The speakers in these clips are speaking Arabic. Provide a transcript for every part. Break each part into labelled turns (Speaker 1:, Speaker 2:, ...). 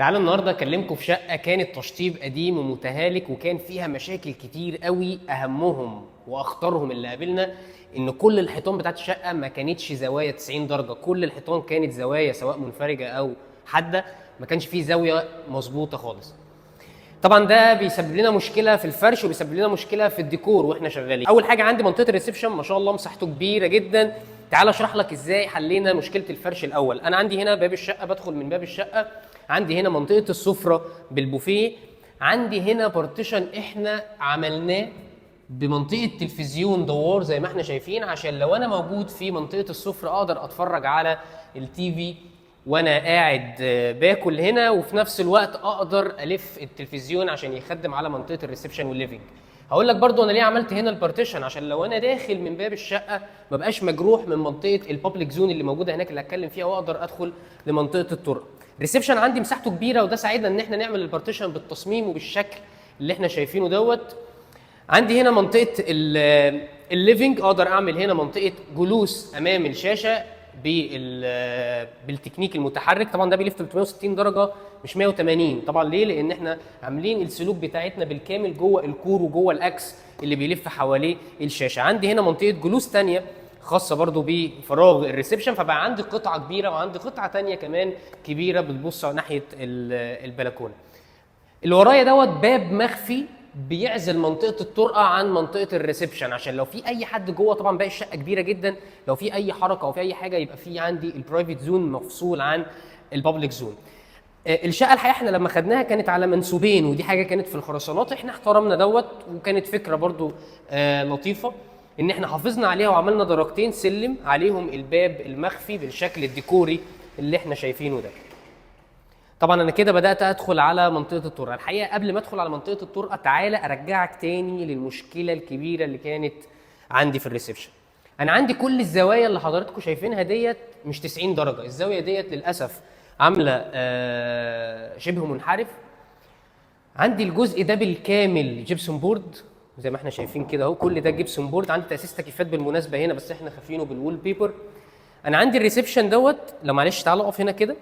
Speaker 1: تعالوا النهارده اكلمكم في شقه كانت تشطيب قديم ومتهالك وكان فيها مشاكل كتير قوي، اهمهم واخطرهم اللي قابلنا ان كل الحيطان بتاعت الشقه ما كانتش زوايا 90 درجه، كل الحيطان كانت زوايا سواء منفرجه او حاده، ما كانش فيه زاويه مظبوطه خالص. طبعا ده بيسبب لنا مشكله في الفرش وبيسبب لنا مشكله في الديكور واحنا شغالين. اول حاجه عندي منطقه الريسبشن ما شاء الله مساحته كبيره جدا. تعال اشرح لك ازاي حلينا مشكله الفرش. الاول انا عندي هنا باب الشقه، بدخل من باب الشقه عندي هنا منطقه السفره بالبوفيه، عندي هنا بارتيشن احنا عملناه بمنطقه تلفزيون دوار زي ما احنا شايفين، عشان لو انا موجود في منطقه السفره اقدر اتفرج على التي في وانا قاعد باكل هنا، وفي نفس الوقت اقدر الف التلفزيون عشان يخدم على منطقه الريسبشن والليفنج. هقول لك برضو انا ليه عملت هنا البارتيشن، عشان لو انا داخل من باب الشقه ما بقاش مجروح من منطقه البابليك زون اللي موجوده هناك اللي هتكلم فيها، واقدر ادخل لمنطقه الطرق. الريسبشن عندي مساحته كبيره وده ساعدنا ان احنا نعمل البارتيشن بالتصميم وبالشكل اللي احنا شايفينه دوت. عندي هنا منطقه الليفنج، اقدر اعمل هنا منطقه جلوس امام الشاشه بالتكنيك المتحرك. طبعا ده بيلف 360 درجه مش 180. طبعا ليه؟ لان احنا عاملين السلوك بتاعتنا بالكامل جوه الكور وجوه الاكس اللي بيلف حواليه الشاشه. عندي هنا منطقه جلوس ثانيه خاصه برضو بفراغ الريسبشن، فبقى عندي قطعه كبيره وعندي قطعه ثانيه كمان كبيره بتبص ناحيه البلكونه. اللي ورايا دوت باب مخفي بيعزل منطقه الطرقه عن منطقه الريسبشن، عشان لو في اي حد جوه، طبعا باقي الشقه كبيره جدا، لو في اي حركه او في اي حاجه يبقى في عندي البرايفت زون مفصول عن البابليك زون. الشقه الحقيقه احنا لما خدناها كانت على منسوبين، ودي حاجه كانت في الخرسانات احنا احترمنا دوت، وكانت فكره برضو لطيفه ان احنا حافظنا عليها وعملنا درجتين سلم عليهم الباب المخفي بالشكل الديكوري اللي احنا شايفينه ده. طبعا انا كده بدات ادخل على منطقه الطرقه. الحقيقه قبل ما ادخل على منطقه الطرقه تعالى ارجعك تاني للمشكله الكبيره اللي كانت عندي في الريسبشن. انا عندي كل الزوايا اللي حضراتكم شايفينها ديت مش 90 درجه، الزاويه ديت للاسف عامله شبه منحرف. عندي الجزء ده بالكامل جبسون بورد زي ما احنا شايفين كده اهو، كل ده جبسون بورد. عندي تاسيس تكييفات بالمناسبه هنا بس احنا خافينه بالوول بيبر. انا عندي الريسبشن دوت، لو معلش تعالى اقف هنا كده.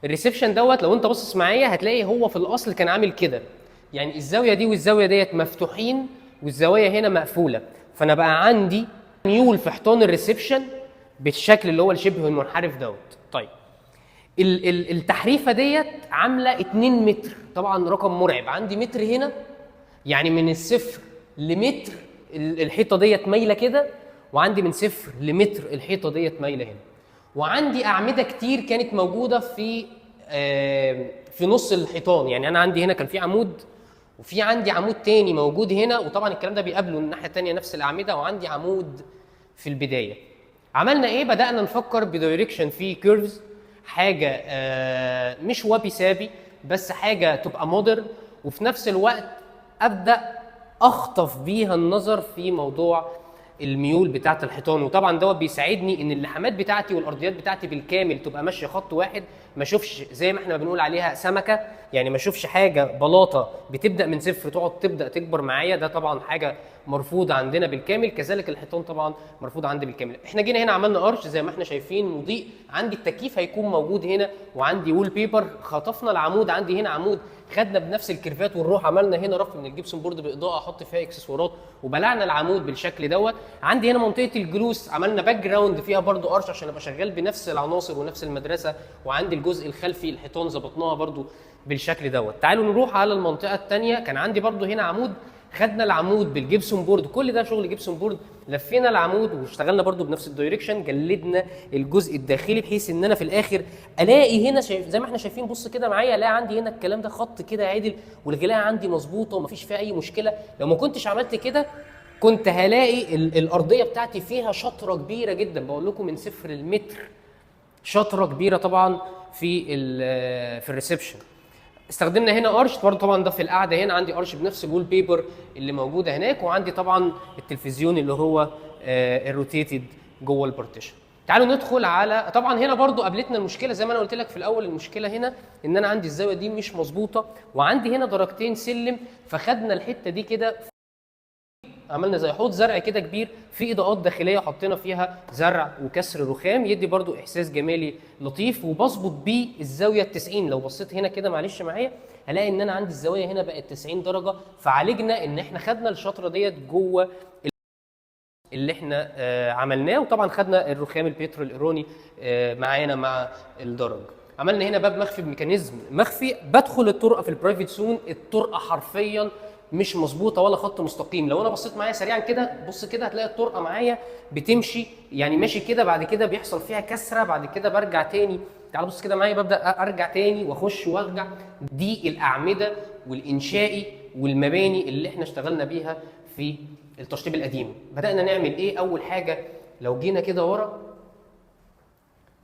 Speaker 1: الريسبشن دوت لو انت باصص معايا هتلاقي هو في الاصل كان عامل كده، يعني الزاويه دي والزاويه ديت مفتوحين والزوايا هنا مقفوله، فانا بقى عندي ميول في حيطان الريسبشن بالشكل اللي هو الشبه المنحرف دوت. طيب التحريفه ديت عامله 2 متر، طبعا رقم مرعب. عندي متر هنا، يعني من الصفر لمتر الحيطه ديت مايله كده، وعندي من صفر لمتر الحيطه ديت مايله هنا. وعندي اعمده كتير كانت موجوده في نص الحيطان، يعني انا عندي هنا كان في عمود وفي عندي عمود تاني موجود هنا، وطبعا الكلام ده بيقابله الناحيه التانيه نفس الاعمده، وعندي عمود في البدايه. عملنا ايه؟ بدانا نفكر بدايركشن في كيرفز، حاجه مش وابي سابي بس حاجه تبقى مودرن، وفي نفس الوقت ابدا اخطف بيها النظر في موضوع الميول بتاعه الحيطان. وطبعا دوت بيساعدني ان اللحامات بتاعتي والارضيات بتاعتي بالكامل تبقى ماشيه خط واحد، ما اشوفش زي ما احنا بنقول عليها سمكه، يعني ما اشوفش حاجه بلاطه بتبدا من صفر تقعد تبدا تكبر معايا، ده طبعا حاجه مرفوضه عندنا بالكامل. كذلك الحيطان طبعا مرفوضه عندي بالكامل. احنا جينا هنا عملنا ارش زي ما احنا شايفين مضيء، عندي التكييف هيكون موجود هنا، وعندي وول بيبر. خطفنا العمود، عندي هنا عمود خدنا بنفس الكيرفات والروح، عملنا هنا رف من الجبسون بورد باضاءه احط فيها اكسسوارات وبلعنا العمود بالشكل دوت. عندي هنا منطقه الجلوس عملنا باك جراوند فيها برضو ارش عشان ابقى شغال بنفس العناصر ونفس المدرسه، وعندي الجزء الخلفي الحيطان ظبطناها برضو بالشكل دوت. تعالوا نروح على المنطقه الثانيه. كان عندي برضو هنا عمود، خدنا العمود بالجبسون بورد، كل ده شغل جبسون بورد، لفينا العمود واشتغلنا برضو بنفس الدايركشن، جلدنا الجزء الداخلي بحيث ان انا في الاخر الاقي هنا زي ما احنا شايفين، بص كده معايا، الاقي عندي هنا الكلام ده خط كده عادل، والغلايه عندي مظبوطه ومفيش فيها اي مشكله. لو ما كنتش عملت كده كنت هلاقي الارضيه بتاعتي فيها شطره كبيره جدا، بقول لكم من صفر المتر، شطره كبيره طبعا في الريسبشن. استخدمنا هنا ارش برضه، طبعا ده في القعده هنا عندي ارش بنفس الوول بيبر اللي موجوده هناك، وعندي طبعا التلفزيون اللي هو الروتيتد جوه البارتيشن. تعالوا ندخل على، طبعا هنا برضو قابلتنا المشكله زي ما انا قلت لك في الاول، المشكله هنا ان انا عندي الزاويه دي مش مظبوطه، وعندي هنا درجتين سلم، فخدنا الحته دي كده عملنا زي حوض زرع كده كبير، في اضاءات داخليه حطينا فيها زرع وكسر رخام يدي برضو احساس جمالي لطيف، وبظبط بيه الزاويه ال 90. لو بصيت هنا كده معلش معايا هلاقي ان انا عندي الزاويه هنا بقت 90 درجه، فعالجنا ان احنا خدنا الشطره ديت جوه اللي احنا عملناه. وطبعا خدنا الرخام البيترو الايروني معانا مع الدرج. عملنا هنا باب مخفي بميكانيزم مخفي. بدخل الطرقه في البرايفت زون، الطرقه حرفيا مش مظبوطه ولا خط مستقيم. لو انا بصيت معايا سريعا كده، بص كده هتلاقي الطرقه معايا بتمشي يعني ماشي كده، بعد كده بيحصل فيها كسره، بعد كده برجع تاني. تعال بص كده معايا، ببدا ارجع تاني واخش وارجع. دي الاعمده والانشائي والمباني اللي احنا اشتغلنا بيها في التشطيب القديم. بدانا نعمل ايه؟ اول حاجه لو جينا كده ورا،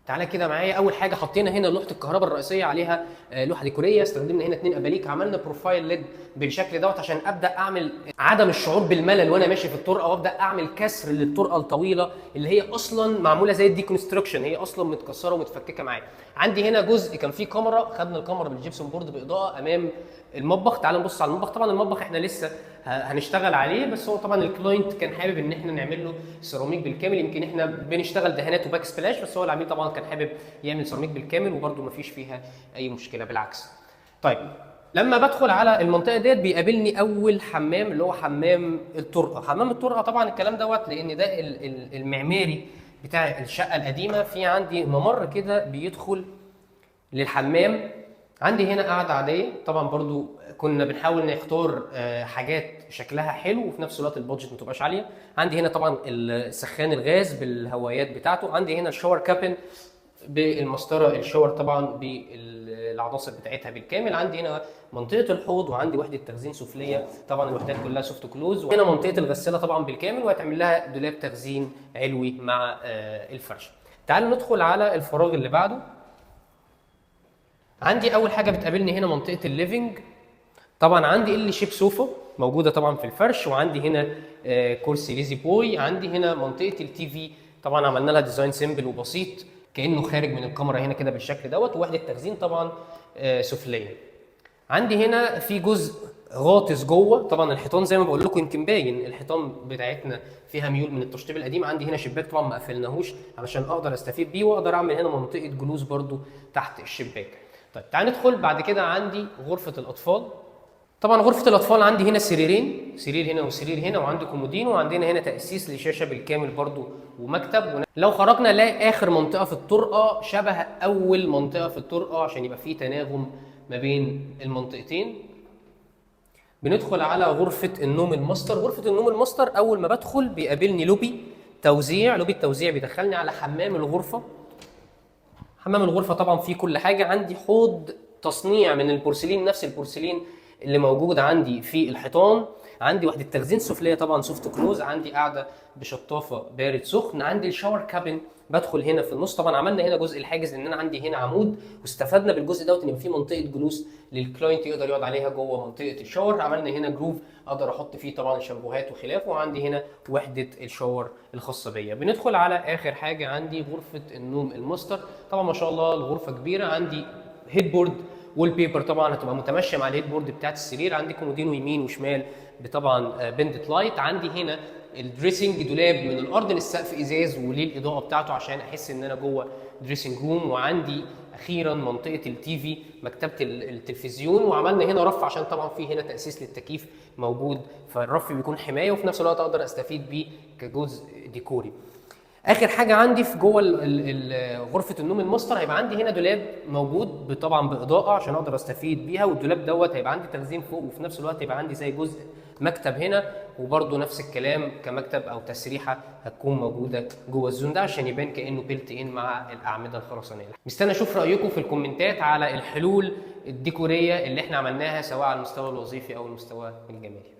Speaker 1: تعالى كده معايا، اول حاجه حطينا هنا لوحه الكهرباء الرئيسيه عليها لوحه ديكوريه، استخدمنا هنا 2 اباليك، عملنا بروفايل ليد بالشكل دوت عشان ابدا اعمل عدم الشعور بالملل وانا ماشي في الطرقه، وابدا اعمل كسر للطرقه الطويله اللي هي اصلا معموله زي الديكونستركشن، هي اصلا متكسره ومتفككه معايا. عندي هنا جزء كان فيه كاميرا، خدنا الكاميرا بالجبسون بورد باضاءه امام المطبخ. تعال نبص على المطبخ. طبعا المطبخ احنا لسه هنشتغل عليه، بس هو طبعا الكلاينت كان حابب ان احنا نعمل له سيراميك بالكامل. يمكن احنا بنشتغل دهانات وباك سبلاش، بس هو العميل طبعا كان حابب يعمل سيراميك بالكامل، وبرده مفيش فيها اي مشكله بالعكس. طيب لما بدخل على المنطقه ديت بيقابلني اول حمام اللي هو حمام الطرقه. حمام الطرقه طبعا الكلام دوت لان ده المعماري بتاع الشقه القديمه. في عندي ممر كده بيدخل للحمام. عندي هنا قاعده عاديه، طبعا برضو كنا بنحاول نختار حاجات شكلها حلو وفي نفس الوقت البادجت ما تبقاش عاليه. عندي هنا طبعا السخان الغاز بالهوايات بتاعته. عندي هنا الشاور كابن بالمسطره الشاور طبعا بالعداسه بتاعتها بالكامل. عندي هنا منطقه الحوض، وعندي وحده تخزين سفليه، طبعا الوحدات كلها سوفت كلوز. وهنا منطقه الغساله طبعا بالكامل، وهتعمل لها دولاب تخزين علوي مع الفرش. تعالوا ندخل على الفراغ اللي بعده. عندي اول حاجه بتقابلني هنا منطقه الليفنج. طبعا عندي اللي شيب سوفا موجوده طبعا في الفرش، وعندي هنا كرسي ليزي بوي. عندي هنا منطقه التي في، طبعا عملنا لها ديزاين سيمبل وبسيط كانه خارج من الكاميرا هنا كده بالشكل دوت، ووحده تخزين طبعا سفليه. عندي هنا في جزء غاطس جوه، طبعا الحيطان زي ما بقول لكم يمكن باين الحيطان بتاعتنا فيها ميول من التشطيب القديم. عندي هنا شباك طبعا ما قفلناهوش علشان اقدر استفيد بيه، واقدر اعمل هنا منطقه جلوس برده تحت الشباك. طيب تعال ندخل بعد كده. عندي غرفه الاطفال. طبعا غرفه الاطفال عندي هنا سريرين، سرير هنا وسرير هنا، وعندي كومودين، وعندنا هنا تاسيس لشاشه بالكامل برده ومكتب. لو خرجنا نلاقي اخر منطقه في الطرقه شبه اول منطقه في الطرقه عشان يبقى في تناغم ما بين المنطقتين. بندخل على غرفه النوم الماستر. غرفه النوم الماستر اول ما بدخل بيقابلني لوبي توزيع. لوبي التوزيع بيدخلني على حمام الغرفه. حمام الغرفه طبعا فيه كل حاجه. عندي حوض تصنيع من البورسلين، نفس البورسلين اللي موجود عندي في الحيطان. عندي وحده تخزين سفليه طبعا سوفت كلوز. عندي قاعده بشطافه بارد سخن. عندي الشاور كابن بدخل هنا في النص. طبعا عملنا هنا جزء الحاجز لان انا عندي هنا عمود، واستفدنا بالجزء دوت ان يبقى في منطقه جلوس للكلاينت يقدر يقعد عليها جوه منطقه الشاور. عملنا هنا جروف اقدر احط فيه طبعا الشامبوهات وخلافه. وعندي هنا وحده الشاور الخاصه بيا. بندخل على اخر حاجه عندي غرفه النوم الماستر. طبعا ما شاء الله الغرفه كبيره. عندي هيد بورد وول بيبر طبعا هتبقى متماشيه مع الهيد بورد بتاعت السرير. عندي كومودينو يمين وشمال بطبعا بندت لايت. عندي هنا الدريسنج دولاب من الارض للسقف ازاز وليه الاضاءه بتاعته عشان احس ان انا جوه دريسنج روم. وعندي اخيرا منطقه التي في، مكتبه التلفزيون. وعملنا هنا رف عشان طبعا في هنا تاسيس للتكييف موجود، فالرف بيكون حمايه وفي نفس الوقت اقدر استفيد بيه كجزء ديكوري. اخر حاجه عندي في جوه غرفه النوم الماستر هيبقى عندي هنا دولاب موجود طبعا باضاءه عشان اقدر استفيد بيها. والدولاب دوت هيبقى عندي تخزين فوق، وفي نفس الوقت هيبقى عندي زي جزء مكتب هنا، وبرده نفس الكلام كمكتب او تسريحه هتكون موجوده جوه الزون ده عشان يبان كانه بيلت ان مع الاعمده الخرسانيه. مستني اشوف رايكم في الكومنتات على الحلول الديكوريه اللي احنا عملناها سواء على المستوى الوظيفي او المستوى الجمالي.